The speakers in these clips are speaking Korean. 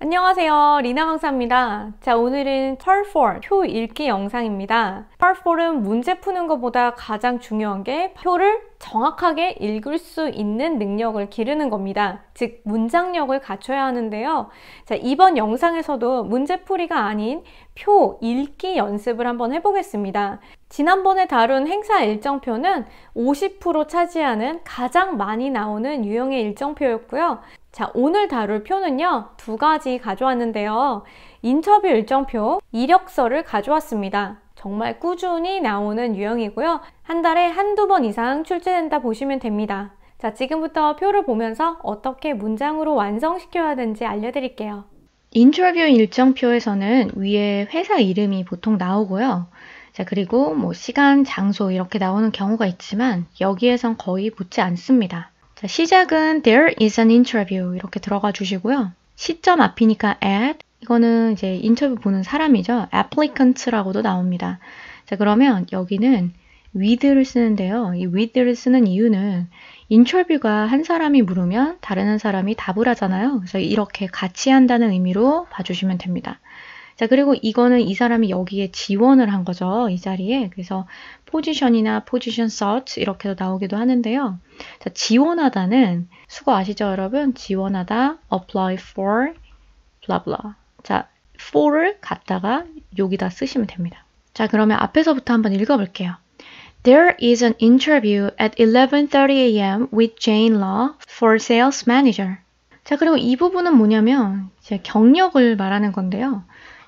안녕하세요. 리나 강사입니다. 자, 오늘은 Part 4, 표 읽기 영상입니다. Part 4는 문제 푸는 것보다 가장 중요한 게 표를 정확하게 읽을 수 있는 능력을 기르는 겁니다. 즉, 문장력을 갖춰야 하는데요. 자, 이번 영상에서도 문제풀이가 아닌 표 읽기 연습을 한번 해보겠습니다. 지난번에 다룬 행사 일정표는 50% 차지하는 가장 많이 나오는 유형의 일정표였고요. 자, 오늘 다룰 표는요, 두 가지 가져왔는데요. 인터뷰 일정표, 이력서를 가져왔습니다. 정말 꾸준히 나오는 유형이고요. 한 달에 한두 번 이상 출제된다 보시면 됩니다. 자, 지금부터 표를 보면서 어떻게 문장으로 완성시켜야 하는지 알려드릴게요. 인터뷰 일정표에서는 위에 회사 이름이 보통 나오고요. 자, 그리고 시간, 장소 이렇게 나오는 경우가 있지만 여기에선 거의 붙지 않습니다. 자, 시작은 There is an interview 이렇게 들어가 주시고요. 시점 앞이니까 at 이거는 이제 인터뷰 보는 사람이죠. applicant라고도 나옵니다. 자, 그러면 여기는 with를 쓰는데요. 이 with를 쓰는 이유는 인터뷰가 한 사람이 물으면 다른 한 사람이 답을 하잖아요. 그래서 이렇게 같이 한다는 의미로 봐주시면 됩니다. 자, 그리고 이거는 이 사람이 여기에 지원을 한 거죠. 이 자리에. 그래서 포지션이나 포지션 서치 이렇게도 나오기도 하는데요. 자, 지원하다는 수거 아시죠, 여러분? 지원하다, apply for, blah blah. 자, for를 갖다가 여기다 쓰시면 됩니다. 자, 그러면 앞에서부터 한번 읽어볼게요. There is an interview at 11:30 a.m. with Jane Law for sales manager. 자, 그리고 이 부분은 뭐냐면 이제 경력을 말하는 건데요.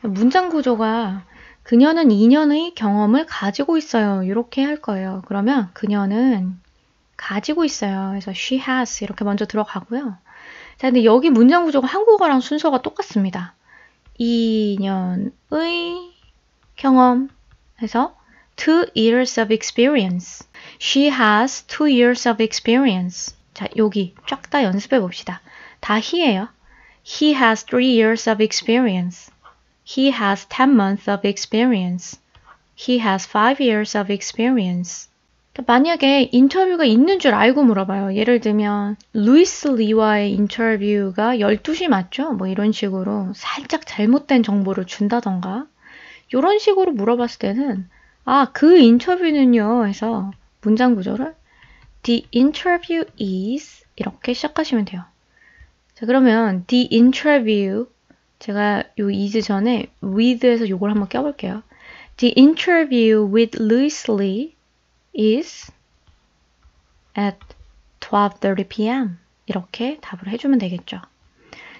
문장 구조가 그녀는 2년의 경험을 가지고 있어요. 이렇게 할 거예요. 그러면 그녀는 가지고 있어요. 그래서 she has 이렇게 먼저 들어가고요. 자, 근데 여기 문장 구조가 한국어랑 순서가 똑같습니다. 2년의 경험 해서 2 years of experience. She has 2 years of experience. 자, 여기 쫙 다 연습해 봅시다. 다 he예요. He has 3 years of experience. He has 10 months of experience. He has 5 years of experience. 만약에 인터뷰가 있는 줄 알고 물어봐요. 예를 들면 루이스 리와의 인터뷰가 12시 맞죠? 이런 식으로 살짝 잘못된 정보를 준다던가 이런 식으로 물어봤을 때는 그 인터뷰는요 해서 문장 구조를 The interview is 이렇게 시작하시면 돼요. 자, 그러면 The interview 제가 요 is 전에 with에서 요걸 한번 껴볼게요. The interview with Louis Lee is at 12:30 p.m. 이렇게 답을 해주면 되겠죠.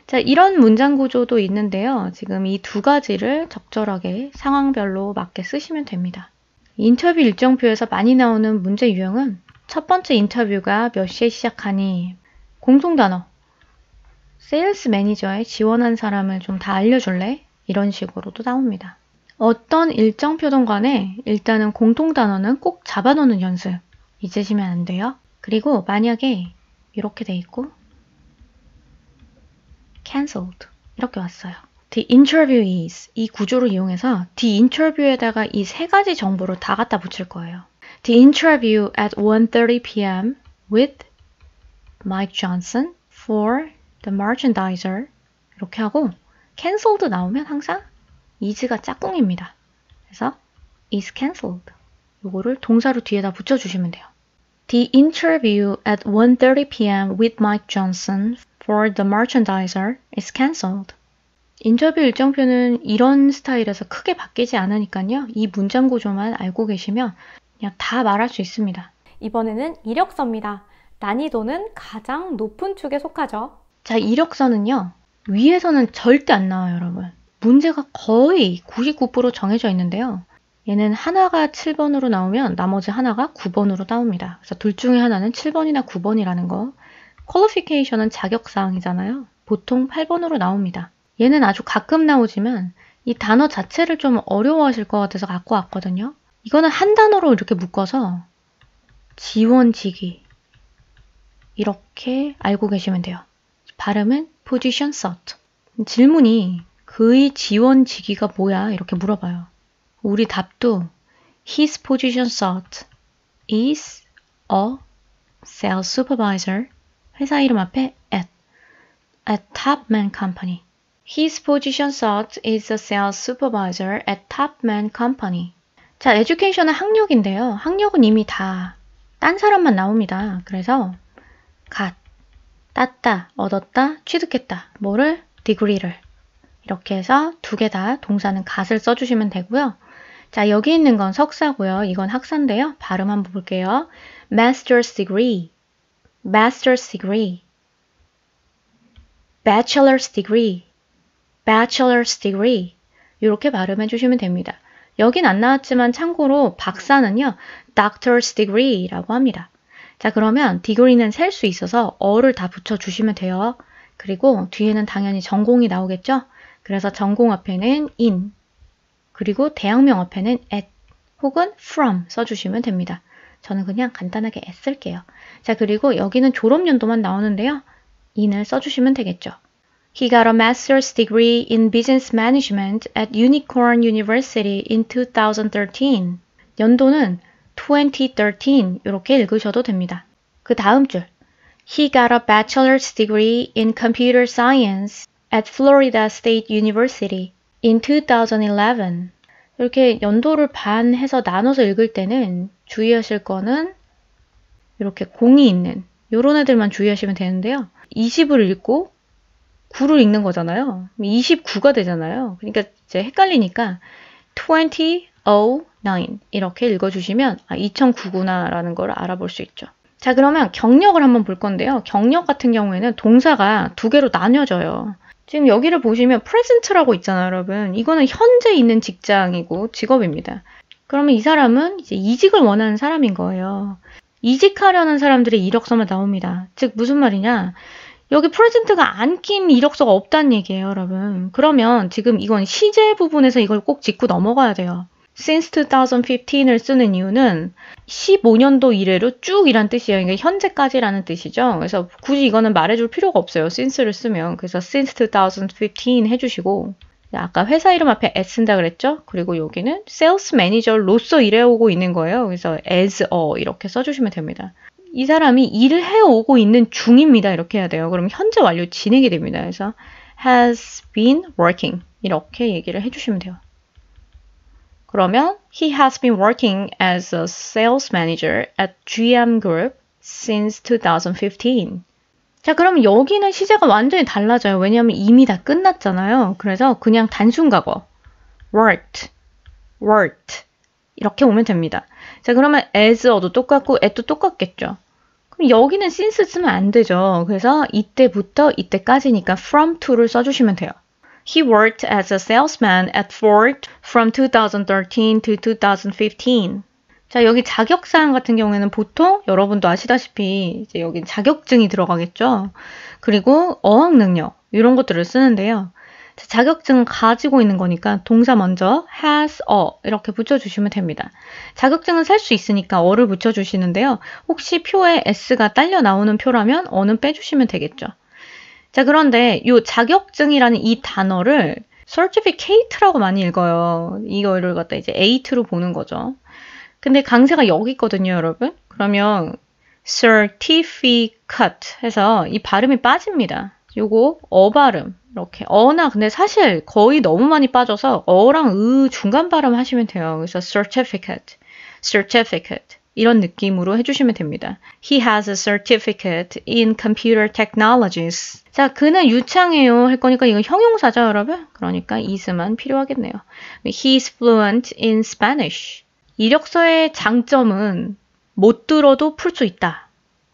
자, 이런 문장 구조도 있는데요. 지금 이 두 가지를 적절하게 상황별로 맞게 쓰시면 됩니다. 인터뷰 일정표에서 많이 나오는 문제 유형은 첫 번째 인터뷰가 몇 시에 시작하니 공통단어 세일스 매니저에 지원한 사람을 좀 다 알려줄래? 이런 식으로도 나옵니다. 어떤 일정표든 간에 일단은 공통단어는 꼭 잡아놓는 연습 잊으시면 안 돼요. 그리고 만약에 이렇게 돼 있고 cancelled 이렇게 왔어요. The interview is 이 구조를 이용해서 the interview에다가 이 세 가지 정보를 다 갖다 붙일 거예요. The interview at 1:30 p.m. with Mike Johnson for the merchandiser 이렇게 하고 cancelled 나오면 항상 is가 짝꿍입니다. 그래서 is cancelled 요거를 동사로 뒤에다 붙여주시면 돼요. The interview at 1:30 p.m. with Mike Johnson for the merchandiser is cancelled. 인터뷰 일정표는 이런 스타일에서 크게 바뀌지 않으니까요. 이 문장 구조만 알고 계시면 그냥 다 말할 수 있습니다. 이번에는 이력서입니다. 난이도는 가장 높은 축에 속하죠. 자, 이력서는요. 위에서는 절대 안 나와요, 여러분. 문제가 거의 99% 정해져 있는데요. 얘는 하나가 7번으로 나오면 나머지 하나가 9번으로 나옵니다. 그래서 둘 중에 하나는 7번이나 9번이라는 거. 퀄리피케이션은 자격사항이잖아요. 보통 8번으로 나옵니다. 얘는 아주 가끔 나오지만 이 단어 자체를 좀 어려워하실 것 같아서 갖고 왔거든요. 이거는 한 단어로 이렇게 묶어서 지원직위 이렇게 알고 계시면 돼요. 발음은 position sought. 질문이 그의 지원직위가 뭐야? 이렇게 물어봐요. 우리 답도 His position sought is a sales supervisor. 회사 이름 앞에 at Topman Company. His position sought is a sales supervisor at Topman Company. 자, education은 학력인데요. 학력은 이미 다 딴 사람만 나옵니다. 그래서 got, 땄다, 얻었다, 취득했다. 뭐를? degree를. 이렇게 해서 두 개 다 동사는 got을 써주시면 되고요. 자, 여기 있는 건 석사고요. 이건 학사인데요. 발음 한번 볼게요. Master's degree, Master's degree, Bachelor's degree, Bachelor's degree 이렇게 발음해 주시면 됩니다. 여긴 안 나왔지만 참고로 박사는요. Doctor's degree라고 합니다. 자, 그러면 degree는 셀 수 있어서 어를 다 붙여주시면 돼요. 그리고 뒤에는 당연히 전공이 나오겠죠? 그래서 전공 앞에는 in, 그리고 대학명 앞에는 at 혹은 from 써주시면 됩니다. 저는 그냥 간단하게 at 쓸게요. 자, 그리고 여기는 졸업연도만 나오는데요. in을 써주시면 되겠죠. He got a master's degree in business management at Unicorn University in 2013. 연도는 2013 이렇게 읽으셔도 됩니다. 그 다음 줄. He got a bachelor's degree in computer science at Florida State University in 2011. 이렇게 연도를 반해서 나눠서 읽을 때는 주의하실 거는 이렇게 공이 있는 이런 애들만 주의하시면 되는데요. 20을 읽고 9를 읽는 거잖아요. 29가 되잖아요. 그러니까 이제 헷갈리니까 2009 이렇게 읽어주시면 2009구나 라는 걸 알아볼 수 있죠. 자, 그러면 경력을 한번 볼 건데요. 경력 같은 경우에는 동사가 두 개로 나뉘어져요. 지금 여기를 보시면 present라고 있잖아요, 여러분. 이거는 현재 있는 직장이고 직업입니다. 그러면 이 사람은 이제 이직을 원하는 사람인 거예요. 이직하려는 사람들의 이력서만 나옵니다. 즉 무슨 말이냐? 여기 present가 안 낀 이력서가 없다는 얘기예요, 여러분. 그러면 지금 이건 시제 부분에서 이걸 꼭 짚고 넘어가야 돼요. Since 2015을 쓰는 이유는 15년도 이래로 쭉 이란 뜻이에요. 그러니까 현재까지라는 뜻이죠. 그래서 굳이 이거는 말해줄 필요가 없어요. since를 쓰면. 그래서 since 2015 해주시고 아까 회사 이름 앞에 as 쓴다 그랬죠? 그리고 여기는 sales manager로서 일해오고 있는 거예요. 그래서 as a 이렇게 써주시면 됩니다. 이 사람이 일을 해오고 있는 중입니다. 이렇게 해야 돼요. 그럼 현재 완료 진행이 됩니다. 그래서 has been working 이렇게 얘기를 해주시면 돼요. 그러면 he has been working as a sales manager at GM Group since 2015. 자, 그럼 여기는 시제가 완전히 달라져요. 왜냐하면 이미 다 끝났잖아요. 그래서 그냥 단순 과거 worked 이렇게 오면 됩니다. 자, 그러면 as도 똑같고 at도 똑같겠죠. 그럼 여기는 since 쓰면 안 되죠. 그래서 이때부터 이때까지니까 from to를 써주시면 돼요. He worked as a salesman at Ford from 2013 to 2015. 자, 여기 자격사항 같은 경우에는 보통 여러분도 아시다시피 이제 여기 자격증이 들어가겠죠. 그리고 어학 능력 이런 것들을 쓰는데요. 자, 자격증은 가지고 있는 거니까 동사 먼저 has a 이렇게 붙여주시면 됩니다. 자격증은 살 수 있으니까 어를 붙여주시는데요. 혹시 표에 s가 딸려 나오는 표라면 어는 빼주시면 되겠죠. 자, 그런데 이 자격증이라는 이 단어를 certificate라고 많이 읽어요. 이거를 갖다 이제 a트로 보는 거죠. 근데 강세가 여기 있거든요, 여러분. 그러면 certificate 해서 이 발음이 빠집니다. 요거 어 발음 이렇게 어나 근데 사실 거의 너무 많이 빠져서 어랑 으 중간 발음 하시면 돼요. 그래서 certificate 이런 느낌으로 해주시면 됩니다. He has a certificate in computer technologies. 자, 그는 유창해요 할 거니까 이거 형용사죠, 여러분. 그러니까 is만 필요하겠네요. He is fluent in Spanish. 이력서의 장점은 못 들어도 풀 수 있다.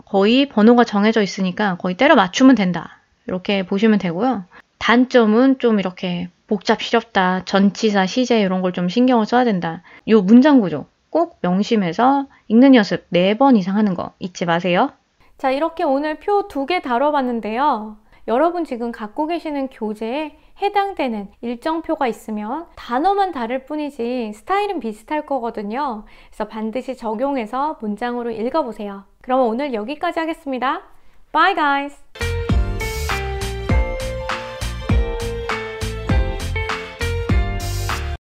거의 번호가 정해져 있으니까 거의 때려 맞추면 된다. 이렇게 보시면 되고요. 단점은 좀 이렇게 복잡 시렵다. 전치사, 시제 이런 걸 좀 신경을 써야 된다. 이 문장 구조 꼭 명심해서 읽는 연습 4번 이상 하는 거 잊지 마세요. 자, 이렇게 오늘 표 2개 다뤄봤는데요. 여러분 지금 갖고 계시는 교재에 해당되는 일정표가 있으면 단어만 다를 뿐이지 스타일은 비슷할 거거든요. 그래서 반드시 적용해서 문장으로 읽어보세요. 그럼 오늘 여기까지 하겠습니다. Bye guys!